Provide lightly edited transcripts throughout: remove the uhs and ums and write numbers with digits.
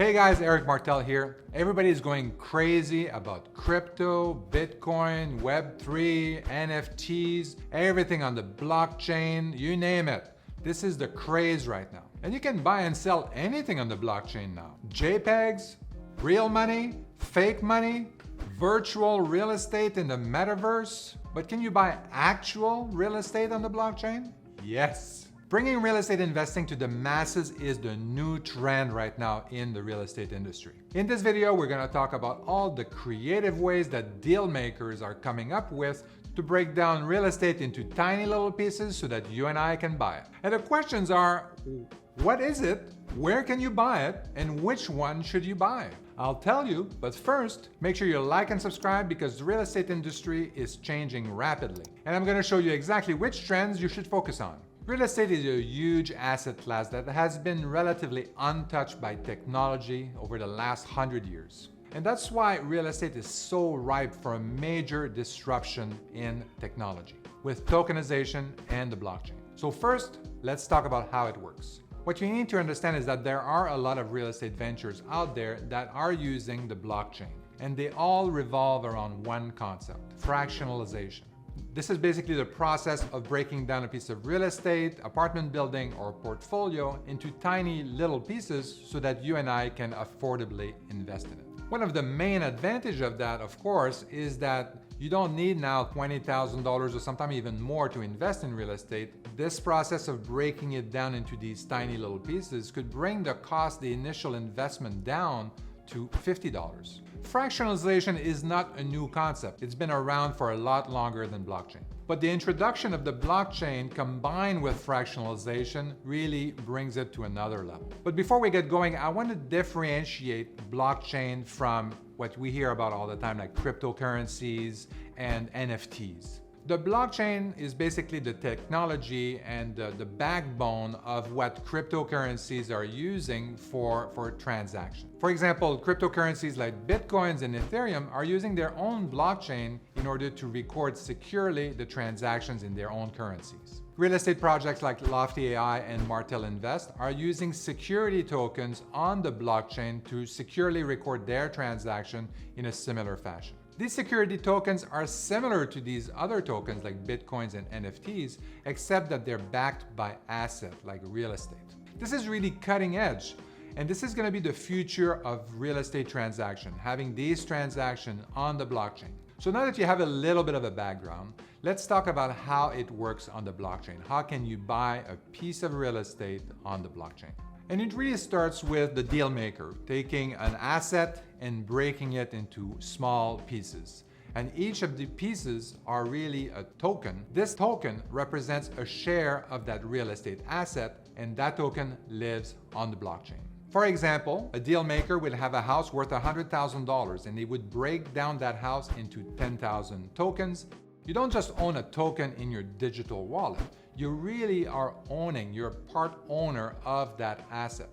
Hey guys, Eric Martel here. Everybody's going crazy about crypto, Bitcoin, Web3, NFTs, everything on the blockchain, you name it. This is the craze right now. And you can buy and sell anything on the blockchain now. JPEGs, real money, fake money, virtual real estate in the metaverse. But can you buy actual real estate on the blockchain? Yes. Bringing real estate investing to the masses is the new trend right now in the real estate industry. In this video, we're going to talk about all the creative ways that deal makers are coming up with to break down real estate into tiny little pieces so that you and I can buy it. And the questions are, what is it? Where can you buy it? And which one should you buy? I'll tell you, but first, make sure you like and subscribe because the real estate industry is changing rapidly. And I'm going to show you exactly which trends you should focus on. Real estate is a huge asset class that has been relatively untouched by technology over the last 100 years. And that's why real estate is so ripe for a major disruption in technology with tokenization and the blockchain. So first, let's talk about how it works. What you need to understand is that there are a lot of real estate ventures out there that are using the blockchain, and they all revolve around one concept: fractionalization. This is basically the process of breaking down a piece of real estate, apartment building, or portfolio into tiny little pieces so that you and I can affordably invest in it. One of the main advantages of that, of course, is that you don't need now $20,000 or sometimes even more to invest in real estate. This process of breaking it down into these tiny little pieces could bring the cost, the initial investment down to $50. Fractionalization is not a new concept. It's been around for a lot longer than blockchain. But the introduction of the blockchain combined with fractionalization really brings it to another level. But before we get going, I want to differentiate blockchain from what we hear about all the time, like cryptocurrencies and NFTs. The blockchain is basically the technology and the backbone of what cryptocurrencies are using for transaction. For example, cryptocurrencies like Bitcoins and Ethereum are using their own blockchain in order to record securely the transactions in their own currencies. Real estate projects like Lofty AI and Martel are using security tokens on the blockchain to securely record their transaction in a similar fashion. These security tokens are similar to these other tokens like Bitcoins and NFTs, except that they're backed by asset like real estate. This is really cutting edge, and this is going to be the future of real estate transaction, having these transactions on the blockchain. So now that you have a little bit of a background, let's talk about how it works on the blockchain. How can you buy a piece of real estate on the blockchain? And it really starts with the deal maker taking an asset and breaking it into small pieces. And each of the pieces are really a token. This token represents a share of that real estate asset, and that token lives on the blockchain. For example, a deal maker will have a house worth $100,000 and they would break down that house into 10,000 tokens. You don't just own a token in your digital wallet. You really are owning, you're part owner of that asset.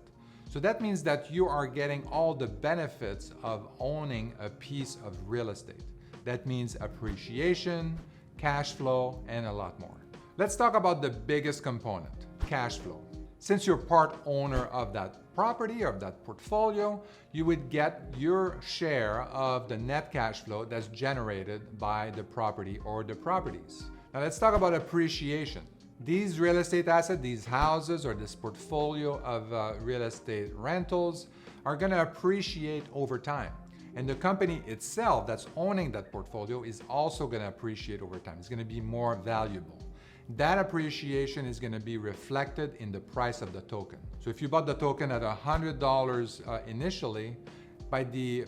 So that means that you are getting all the benefits of owning a piece of real estate. That means appreciation, cash flow, and a lot more. Let's talk about the biggest component, cash flow. Since you're part owner of that property or of that portfolio, you would get your share of the net cash flow that's generated by the property or the properties. Now let's talk about appreciation. These real estate assets, these houses or this portfolio of real estate rentals are going to appreciate over time. And the company itself that's owning that portfolio is also going to appreciate over time. It's going to be more valuable. That appreciation is going to be reflected in the price of the token. So if you bought the token at $100 initially, by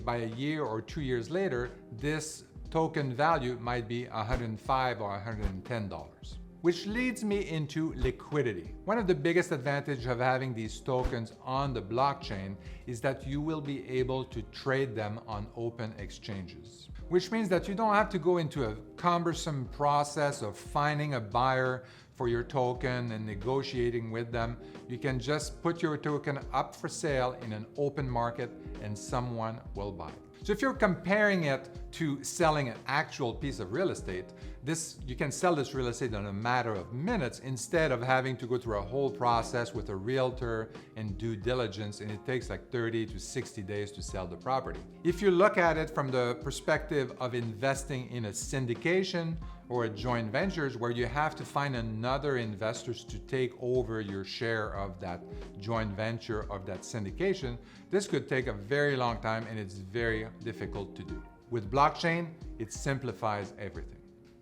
a year or 2 years later, this token value might be $105 or $110. Which leads me into liquidity. One of the biggest advantages of having these tokens on the blockchain is that you will be able to trade them on open exchanges, which means that you don't have to go into a cumbersome process of finding a buyer for your token and negotiating with them. You can just put your token up for sale in an open market and someone will buy it. So if you're comparing it to selling an actual piece of real estate, You can sell this real estate in a matter of minutes instead of having to go through a whole process with a realtor and due diligence, and it takes like 30 to 60 days to sell the property. If you look at it from the perspective of investing in a syndication or a joint ventures where you have to find another investors to take over your share of that joint venture of that syndication, this could take a very long time and it's very difficult to do. With blockchain, it simplifies everything.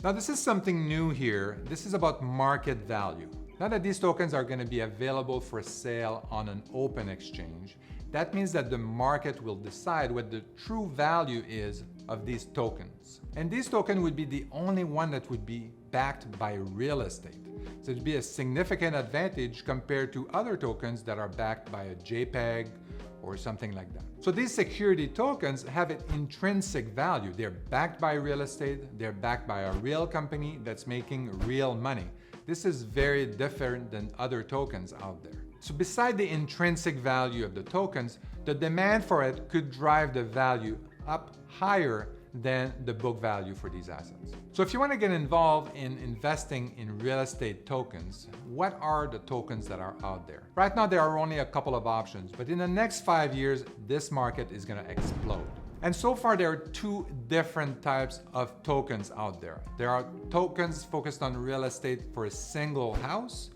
Now this is something new here. This is about market value. Now that these tokens are going to be available for sale on an open exchange, that means that the market will decide what the true value is of these tokens. And these tokens would be the only one that would be backed by real estate. So it'd be a significant advantage compared to other tokens that are backed by a JPEG or something like that. So these security tokens have an intrinsic value. They're backed by real estate, they're backed by a real company that's making real money. This is very different than other tokens out there. So beside the intrinsic value of the tokens, the demand for it could drive the value up higher than the book value for these assets. So if you want to get involved in investing in real estate tokens, what are the tokens that are out there? Right now, there are only a couple of options, but in the next 5 years, this market is going to explode. And so far, there are two different types of tokens out there. There are tokens focused on real estate for a single house,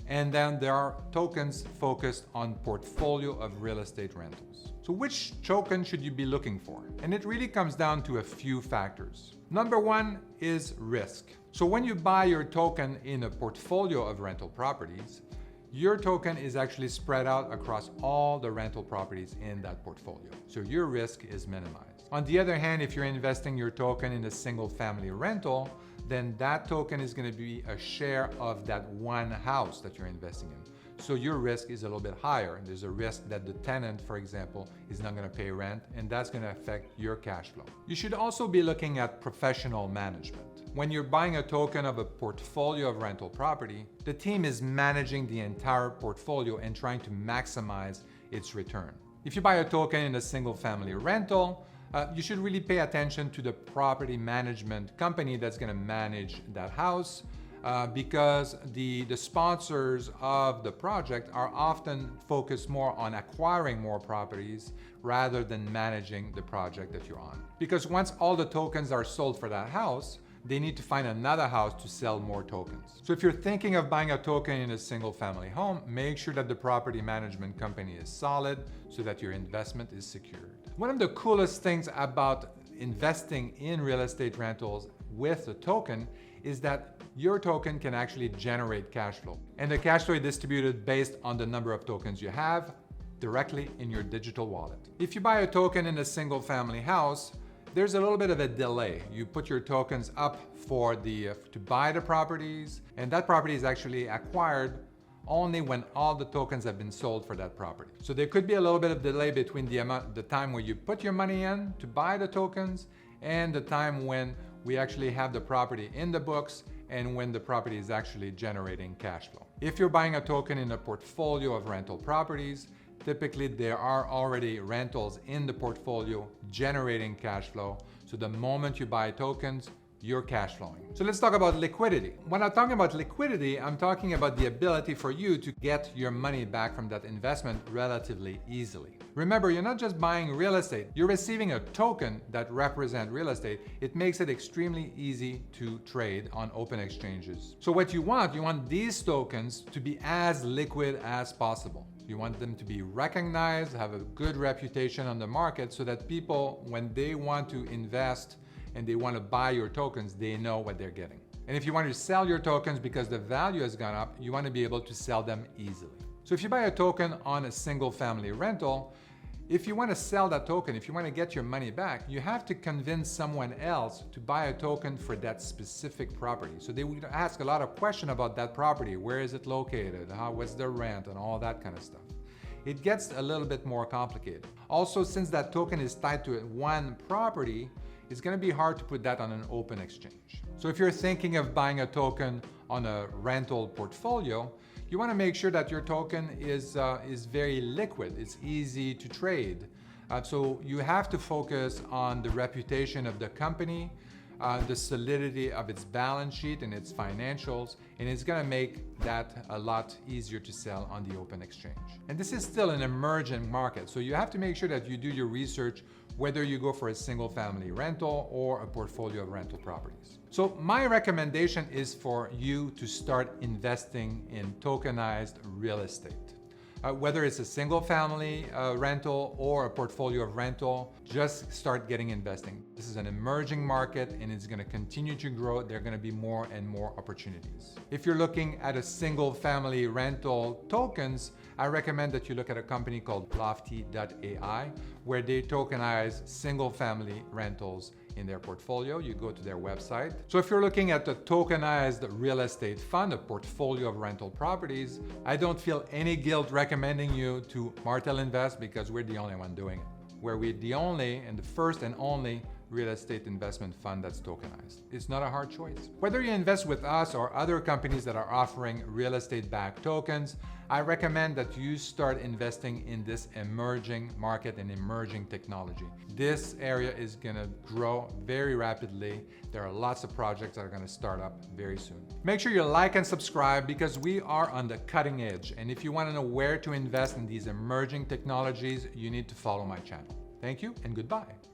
and then there are tokens focused on portfolio of real estate rentals. So which token should you be looking for? And it really comes down to a few factors. Number one is risk. So when you buy your token in a portfolio of rental properties, your token is actually spread out across all the rental properties in that portfolio. So your risk is minimized. On the other hand, if you're investing your token in a single family rental, then that token is going to be a share of that one house that you're investing in. So your risk is a little bit higher. There's a risk that the tenant, for example, is not going to pay rent, and that's going to affect your cash flow. You should also be looking at professional management. When you're buying a token of a portfolio of rental property, the team is managing the entire portfolio and trying to maximize its return. If you buy a token in a single family rental, you should really pay attention to the property management company that's going to manage that house, because the sponsors of the project are often focused more on acquiring more properties rather than managing the project that you're on. Because once all the tokens are sold for that house, they need to find another house to sell more tokens. So if you're thinking of buying a token in a single family home, make sure that the property management company is solid so that your investment is secured. One of the coolest things about investing in real estate rentals with a token is that your token can actually generate cash flow. And the cash flow is distributed based on the number of tokens you have directly in your digital wallet. If you buy a token in a single family house, there's a little bit of a delay. You put your tokens up for to buy the properties, and that property is actually acquired only when all the tokens have been sold for that property. So there could be a little bit of delay between the time where you put your money in to buy the tokens and the time when we actually have the property in the books and when the property is actually generating cash flow. If you're buying a token in a portfolio of rental properties, typically there are already rentals in the portfolio generating cash flow. So the moment you buy tokens, you're cash flowing. So let's talk about liquidity. When I'm talking about liquidity, I'm talking about the ability for you to get your money back from that investment relatively easily. Remember, you're not just buying real estate, you're receiving a token that represents real estate. It makes it extremely easy to trade on open exchanges. So what you want these tokens to be as liquid as possible. You want them to be recognized, have a good reputation on the market so that people, when they want to invest and they want to buy your tokens, they know what they're getting. And if you want to sell your tokens because the value has gone up, you want to be able to sell them easily. So if you buy a token on a single family rental, if you want to sell that token, if you want to get your money back, you have to convince someone else to buy a token for that specific property. So they would ask a lot of questions about that property. Where is it located? What's the rent and all that kind of stuff. It gets a little bit more complicated. Also, since that token is tied to one property, it's going to be hard to put that on an open exchange. So if you're thinking of buying a token on a rental portfolio, you want to make sure that your token is very liquid. It's easy to trade. So you have to focus on the reputation of the company. the solidity of its balance sheet and its financials, and it's going to make that a lot easier to sell on the open exchange. And this is still an emerging market, so you have to make sure that you do your research whether you go for a single family rental or a portfolio of rental properties. So my recommendation is for you to start investing in tokenized real estate. Whether it's a single family rental or a portfolio of rental, just start getting investing. This is an emerging market and it's going to continue to grow. There are going to be more and more opportunities. If you're looking at a single family rental tokens, I recommend that you look at a company called Lofty.ai, where they tokenize single family rentals in their portfolio. You go to their website. So if you're looking at a tokenized real estate fund, a portfolio of rental properties, I don't feel any guilt recommending you to Martel Invest because we're the only one doing it. We're the only and the first and only real estate investment fund that's tokenized. It's not a hard choice. Whether you invest with us or other companies that are offering real estate backed tokens, I recommend that you start investing in this emerging market and emerging technology. This area is gonna grow very rapidly. There are lots of projects that are gonna start up very soon. Make sure you like and subscribe because we are on the cutting edge. And if you wanna know where to invest in these emerging technologies, you need to follow my channel. Thank you and goodbye.